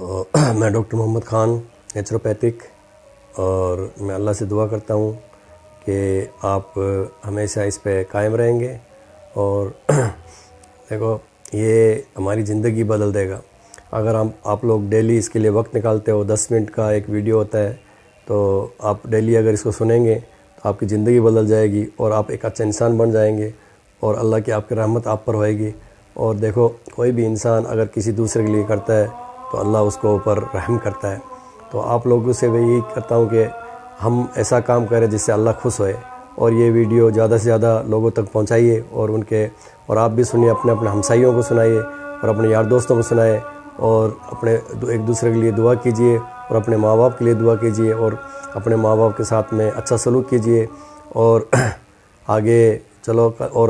میں ڈاکٹر محمد خان نیچروپیتھک، اور میں اللہ سے دعا کرتا ہوں کہ آپ ہمیشہ اس پہ قائم رہیں گے، اور دیکھو یہ ہماری زندگی بدل دے گا اگر آپ لوگ ڈیلی اس کے لیے وقت نکالتے ہو۔ 10 منٹ کا ایک ویڈیو ہوتا ہے، تو آپ ڈیلی اگر اس کو سنیں گے تو آپ کی زندگی بدل جائے گی اور آپ ایک اچھا انسان بن جائیں گے، اور اللہ کی آپ کی رحمت آپ پر ہوئے گی۔ اور دیکھو کوئی بھی انسان اگر کسی دوسرے کے لیے کرتا ہے تو اللہ اس کو اوپر رحم کرتا ہے۔ تو آپ لوگوں سے میں یہی کرتا ہوں کہ ہم ایسا کام کریں جس سے اللہ خوش ہوئے، اور یہ ویڈیو زیادہ سے زیادہ لوگوں تک پہنچائیے، اور آپ بھی سنیے، اپنے ہمسائیوں کو سنائیے، اور اپنے یار دوستوں کو سنائے، اور اپنے ایک دوسرے کے لیے دعا کیجیے، اور اپنے ماں باپ کے لیے دعا کیجیے، اور اپنے ماں باپ کے ساتھ میں اچھا سلوک کیجیے، اور آگے چلو، اور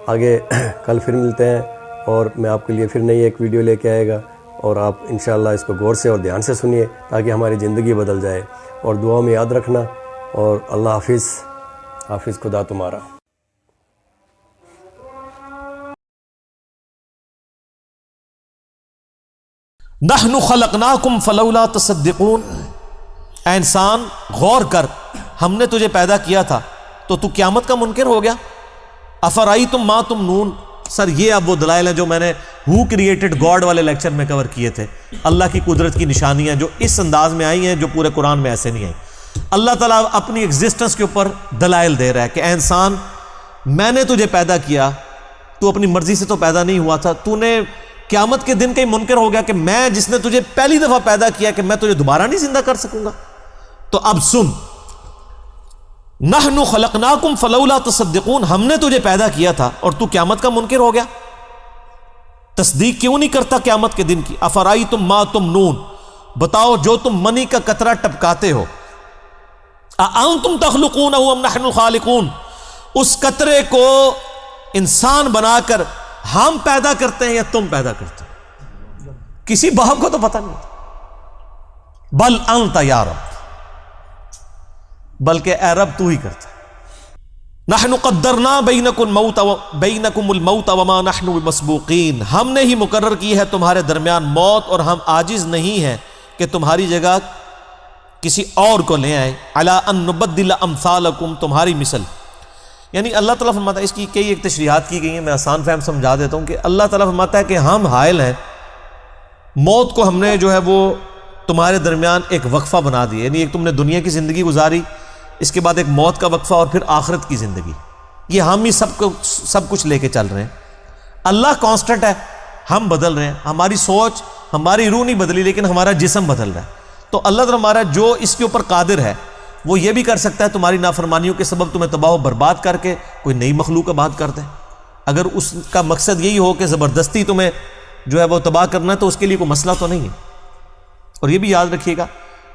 آگے کل پھر ملتے ہیں، اور میں آپ کے لیے پھر نئی ایک ویڈیو لے کے آئے گا، اور آپ انشاءاللہ اس کو غور سے اور دھیان سے سنیے تاکہ ہماری زندگی بدل جائے، اور دعا میں یاد رکھنا، اور اللہ حافظ۔ حافظ خدا تمہارا۔ نحن خلقناکم فلولا تصدقون۔ اے انسان غور کر، ہم نے تجھے پیدا کیا تھا تو قیامت کا منکر ہو گیا۔ افرائیتم ما تمنون۔ سر یہ اب وہ دلائل ہیں جو میں نے ہو کریٹڈ گاڈ والے لیکچر میں کور کیے تھے، اللہ کی قدرت کی نشانیاں جو اس انداز میں آئی ہیں جو پورے قرآن میں ایسے نہیں آئی۔ اللہ تعالیٰ اپنی ایگزسٹنس کے اوپر دلائل دے رہا ہے کہ اے انسان میں نے تجھے پیدا کیا، تو اپنی مرضی سے تو پیدا نہیں ہوا تھا، تو نے قیامت کے دن کا ہی منکر ہو گیا کہ میں جس نے تجھے پہلی دفعہ پیدا کیا کہ میں تجھے دوبارہ نہیں زندہ کر سکوں گا۔ تو اب سن، نحن خلقناکم فلولا تصدقون، ہم نے تجھے پیدا کیا تھا اور تو قیامت کا منکر ہو گیا، تصدیق کیوں نہیں کرتا قیامت کے دن کی؟ افرائیتم ما تمنون، بتاؤ جو تم منی کا قطرہ ٹپکاتے ہو، اانتم تخلقونہ ام نحن الخالقون، اس قطرے کو انسان بنا کر ہم پیدا کرتے ہیں یا تم پیدا کرتے ہو؟ کسی باپ کو تو پتہ نہیں ہوتا۔ بل انت یا رب، بلکہ اے رب تو ہی کرتا ہے۔ نحن قدرنا بینکم الموت وما نحن بمسبوقین، ہم نے ہی مقرر کی ہے تمہارے درمیان موت، اور ہم عاجز نہیں ہیں کہ تمہاری جگہ کسی اور کو لے آئیں۔ علی ان نبدل امثالکم، تمہاری مثل، یعنی اللہ تعالیٰ فرماتا ہے، اس کی کئی ایک تشریحات کی گئی ہیں، میں آسان فہم سمجھا دیتا ہوں کہ اللہ تعالیٰ فرماتا ہے کہ ہم حائل ہیں، موت کو ہم نے جو ہے وہ تمہارے درمیان ایک وقفہ بنا دیا، یعنی ایک تم نے دنیا کی زندگی گزاری، اس کے بعد ایک موت کا وقفہ، اور پھر آخرت کی زندگی، یہ ہم ہی سب کچھ لے کے چل رہے ہیں۔ اللہ کانسٹنٹ ہے، ہم بدل رہے ہیں، ہماری سوچ، ہماری روح نہیں بدلی لیکن ہمارا جسم بدل رہا ہے۔ تو اللہ تعالیٰ ہمارا جو اس کے اوپر قادر ہے وہ یہ بھی کر سکتا ہے تمہاری نافرمانیوں کے سبب تمہیں تباہ و برباد کر کے کوئی نئی مخلوق آباد کر دے، اگر اس کا مقصد یہی ہو کہ زبردستی تمہیں جو ہے وہ تباہ کرنا ہے تو اس کے لیے کوئی مسئلہ تو نہیں ہے۔ اور یہ بھی یاد رکھیے گا،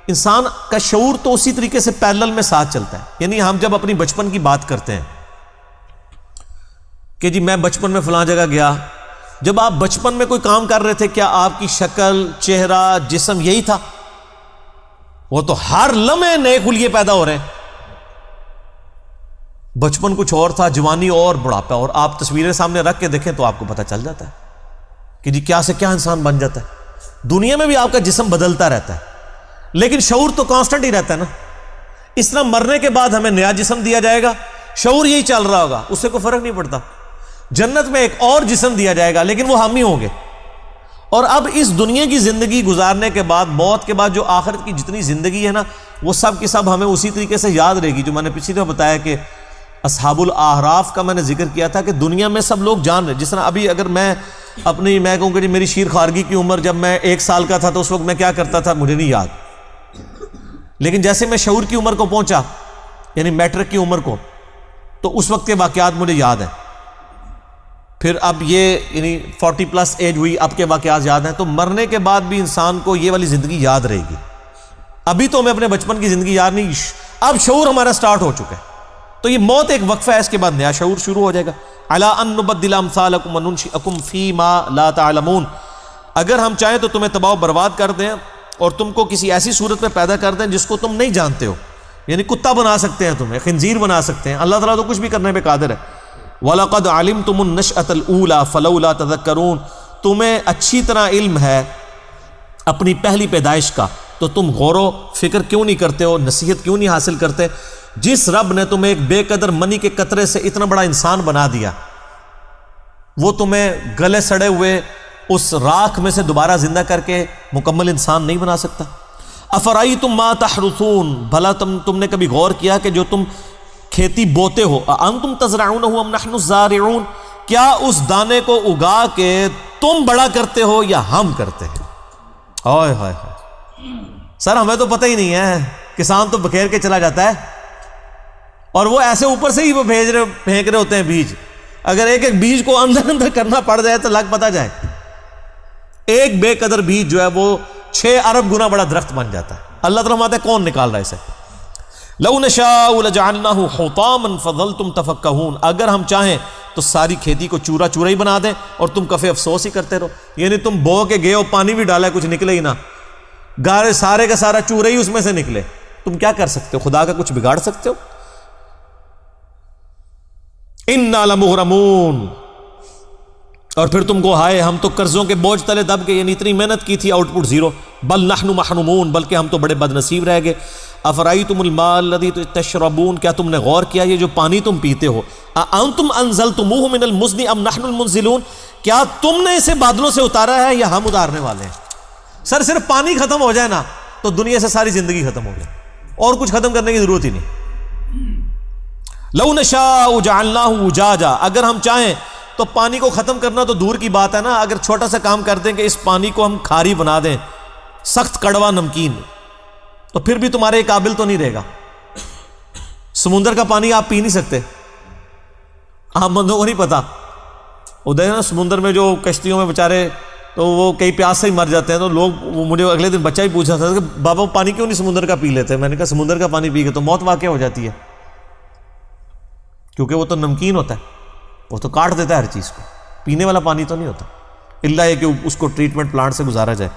انسان کا شعور تو اسی طریقے سے پیرلل میں ساتھ چلتا ہے، یعنی ہم جب اپنی بچپن کی بات کرتے ہیں کہ جی میں بچپن میں فلاں جگہ گیا، جب آپ بچپن میں کوئی کام کر رہے تھے کیا آپ کی شکل، چہرہ، جسم یہی تھا؟ وہ تو ہر لمحے نئے خلیے پیدا ہو رہے ہیں۔ بچپن کچھ اور تھا، جوانی اور بڑھاپا اور، آپ تصویریں سامنے رکھ کے دیکھیں تو آپ کو پتہ چل جاتا ہے کہ جی کیا سے کیا انسان بن جاتا ہے۔ دنیا میں بھی آپ کا جسم بدلتا رہتا ہے لیکن شعور تو کانسٹنٹ ہی رہتا ہے نا۔ اس طرح مرنے کے بعد ہمیں نیا جسم دیا جائے گا، شعور یہی چل رہا ہوگا، اس سے کوئی فرق نہیں پڑتا۔ جنت میں ایک اور جسم دیا جائے گا لیکن وہ ہم ہی ہوں گے۔ اور اب اس دنیا کی زندگی گزارنے کے بعد، موت کے بعد جو آخرت کی جتنی زندگی ہے نا، وہ سب کی سب ہمیں اسی طریقے سے یاد رہے گی جو میں نے پچھلی دفعہ بتایا کہ اصحاب الاعراف کا میں نے ذکر کیا تھا کہ دنیا میں سب لوگ جان رہے، جس طرح ابھی اگر میں کہوں کہ میری شیر خارگی کی عمر جب میں 1 سال کا تھا تو اس وقت میں کیا کرتا تھا مجھے نہیں یاد، لیکن جیسے میں شعور کی عمر کو پہنچا، یعنی میٹرک کی عمر کو، تو اس وقت کے واقعات مجھے یاد ہیں۔ پھر اب یہ یعنی 40 پلس ایج ہوئی، اب کے واقعات یاد ہیں۔ تو مرنے کے بعد بھی انسان کو یہ والی زندگی یاد رہے گی۔ ابھی تو ہمیں اپنے بچپن کی زندگی یاد نہیں، اب شعور ہمارا سٹارٹ ہو چکا ہے، تو یہ موت ایک وقفہ ہے، اس کے بعد نیا شعور شروع ہو جائے گا۔ علی ان نبدل امثالکم وننشئکم فیما لا تعلمون، اگر ہم چاہیں تو تمہیں تباہ و برباد کر دیں اور تم کو کسی ایسی صورت میں پیدا کر دیں جس کو تم نہیں جانتے ہو، یعنی کتا بنا سکتے ہیں تمہیں، خنزیر بنا سکتے ہیں، اللہ تعالیٰ تو کچھ بھی کرنے پہ قادر ہے۔ وَلَقَدْ عَلِمْتُمُ النَّشْأَةَ الْأُولَى فَلَوْلَا تَذَكَّرُونَ، تمہیں اچھی طرح علم ہے اپنی پہلی پیدائش کا، تو تم غور و فکر کیوں نہیں کرتے ہو، نصیحت کیوں نہیں حاصل کرتے؟ جس رب نے تمہیں ایک بے قدر منی کے قطرے سے اتنا بڑا انسان بنا دیا، وہ تمہیں گلے سڑے ہوئے اس راکھ میں سے دوبارہ زندہ کر کے مکمل انسان نہیں بنا سکتا؟ افرائیتم ما تحرثون، بھلا تم نے کبھی غور کیا کہ جو تم کھیتی بوتے ہو، انتم تزرعونہ ام نحن الزارعون، کیا اس دانے کو اگا کے تم بڑا کرتے ہو یا ہم کرتے ہیں؟ ہائے ہائے ہائے، سر ہمیں تو پتہ ہی نہیں ہے، کسان تو بکھیر کے چلا جاتا ہے، اور وہ ایسے اوپر سے ہی وہ پھینک رہے ہوتے ہیں بیج، اگر ایک ایک بیج کو اندر کرنا پڑ جائے تو لگ پتہ جائے، ایک بے قدر بیج جو ہے وہ 6 ارب گنا بڑا درخت بن جاتا ہے۔ اللہ تعالیٰ فرماتا ہے کون نکال رہا ہے اسے؟ لو نشاء لجعلناہ حطاما فظلتم تفکہون، اگر ہم چاہیں تو ساری کھیتی کو چورا چورا ہی بنا دیں اور تم کفے افسوس ہی کرتے رہو، یعنی تم بو کے گئے ہو، پانی بھی ڈالا ہے، کچھ نکلے ہی نہ، گارے سارے کا سارا چورا ہی اس میں سے نکلے، تم کیا کر سکتے ہو؟ خدا کا کچھ بگاڑ سکتے ہو؟ انا لمغرمون، اور پھر تم کو ہائے ہم تو قرضوں کے بوجھ تلے دب گئے، یعنی اتنی محنت کی تھی، آؤٹ پٹ زیرو، بل نحن محرومون، بلکہ ہم تو بڑے بد نصیب رہ گئے۔ افرائیتم الماء الذی تشربون، کیا تم نے غور کیا یہ جو پانی تم پیتے ہو، اانتم انزلتموہ من المزن ام نحن المنزلون، کیا تم نے اسے بادلوں سے اتارا ہے یا ہم اتارنے والے ہیں؟ سر صرف پانی ختم ہو جائے نا تو دنیا سے ساری زندگی ختم ہو گئی، اور کچھ ختم کرنے کی ضرورت ہی نہیں۔ لو نشاء جعلناہ اجاجا، اگر ہم چاہیں تو پانی کو ختم کرنا تو دور کی بات ہے نا، اگر چھوٹا سا کام کر دیں کہ اس پانی کو ہم کھاری بنا دیں، سخت کڑوا نمکین، تو پھر بھی تمہارے قابل تو نہیں رہے گا۔ سمندر کا پانی آپ پی نہیں سکتے، عام بندوں کو نہیں پتا، ادھر نا سمندر میں جو کشتیوں میں بیچارے تو وہ کئی پیاس سے ہی مر جاتے ہیں، تو لوگ وہ مجھے اگلے دن بچہ ہی پوچھا تھا کہ بابا پانی کیوں نہیں سمندر کا پی لیتے؟ میں نے کہا سمندر کا پانی پی کے تو موت واقع ہو جاتی ہے، کیونکہ وہ تو نمکین ہوتا ہے، وہ تو کاٹ دیتا ہے ہر چیز کو، پینے والا پانی تو نہیں ہوتا، الا یہ کہ اس کو ٹریٹمنٹ پلانٹ سے گزارا جائے۔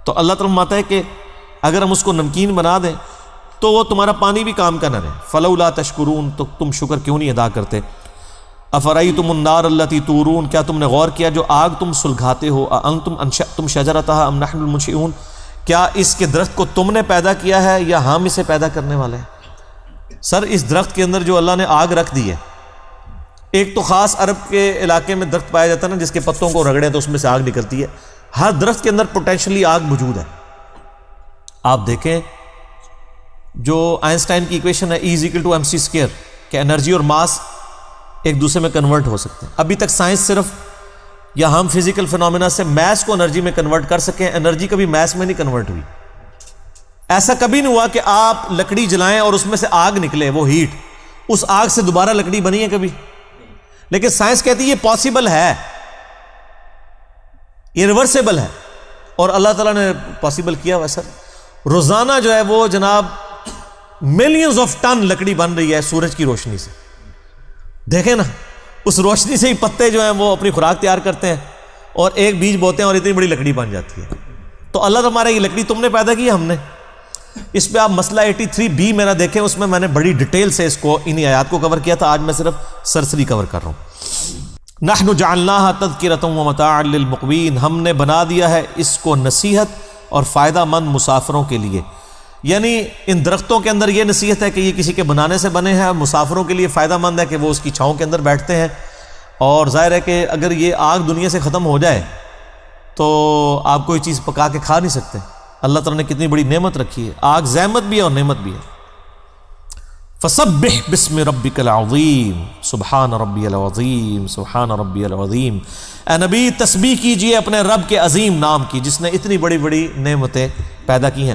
تو اللہ تعالیٰ فرماتا ہے کہ اگر ہم اس کو نمکین بنا دیں تو وہ تمہارا پانی بھی کام کا نہ رہے۔ فلولا تشکرون، تو تم شکر کیوں نہیں ادا کرتے؟ افرأیتم النار التی تورون، کیا تم نے غور کیا جو آگ تم سلگھاتے ہو، انتم انشأتم شجرتها ام نحن المنشئون، کیا اس کے درخت کو تم نے پیدا کیا ہے یا ہم اسے پیدا کرنے والے ہیں؟ سر اس درخت کے اندر جو اللہ نے آگ رکھ دی ہے، ایک تو خاص عرب کے علاقے میں درخت پایا جاتا ہے نا جس کے پتوں کو رگڑیں تو اس میں سے آگ نکلتی ہے، ہر درخت کے اندر پوٹینشلی آگ موجود ہے۔ آپ دیکھیں جو آئنسٹائن کی ایکویشن ہے E=mc²، کہ انرجی اور ماس ایک دوسرے میں کنورٹ ہو سکتے ہیں، ابھی تک سائنس صرف یا ہم فزیکل فنومینا سے میس کو انرجی میں کنورٹ کر سکیں، انرجی کبھی میس میں نہیں کنورٹ ہوئی۔ ایسا کبھی نہیں ہوا کہ آپ لکڑی جلائیں اور اس میں سے آگ نکلے، وہ ہیٹ، اس آگ سے دوبارہ لکڑی بنی ہے کبھی؟ لیکن سائنس کہتی ہے یہ پاسبل ہے، یہ ریورسیبل ہے، اور اللہ تعالیٰ نے پاسبل کیا ہوا۔ سر روزانہ جو ہے وہ جناب ملینز آف ٹن لکڑی بن رہی ہے سورج کی روشنی سے، دیکھیں نا، اس روشنی سے ہی پتے جو ہیں وہ اپنی خوراک تیار کرتے ہیں، اور ایک بیج بوتے ہیں اور اتنی بڑی لکڑی بن جاتی ہے۔ تو اللہ تمہارا یہ لکڑی تم نے پیدا کی، ہم نے؟ اس پہ آپ مسئلہ 83B میرا دیکھیں، اس میں نے بڑی ڈیٹیل سے اس کو انہی آیات کو کور کیا تھا، آج میں صرف سرسری کور کر رہا ہوں۔ نحن جعلناها تذکرۃ ومتاعا للمقوین، ہم نے بنا دیا ہے اس کو نصیحت اور فائدہ مند مسافروں کے لیے، یعنی ان درختوں کے اندر یہ نصیحت ہے کہ یہ کسی کے بنانے سے بنے ہیں، مسافروں کے لیے فائدہ مند ہے کہ وہ اس کی چھاؤں کے اندر بیٹھتے ہیں، اور ظاہر ہے کہ اگر یہ آگ دنیا سے ختم ہو جائے تو آپ کوئی چیز پکا کے کھا نہیں سکتے۔ اللہ تعالیٰ نے کتنی بڑی نعمت رکھی ہے، آگ زحمت بھی ہے اور نعمت بھی ہے۔ فسبح بسم ربک العظیم، سبحان ربی العظیم، سبحان ربی العظیم، اے نبی تسبیح کیجئے اپنے رب کے عظیم نام کی جس نے اتنی بڑی بڑی نعمتیں پیدا کی ہیں۔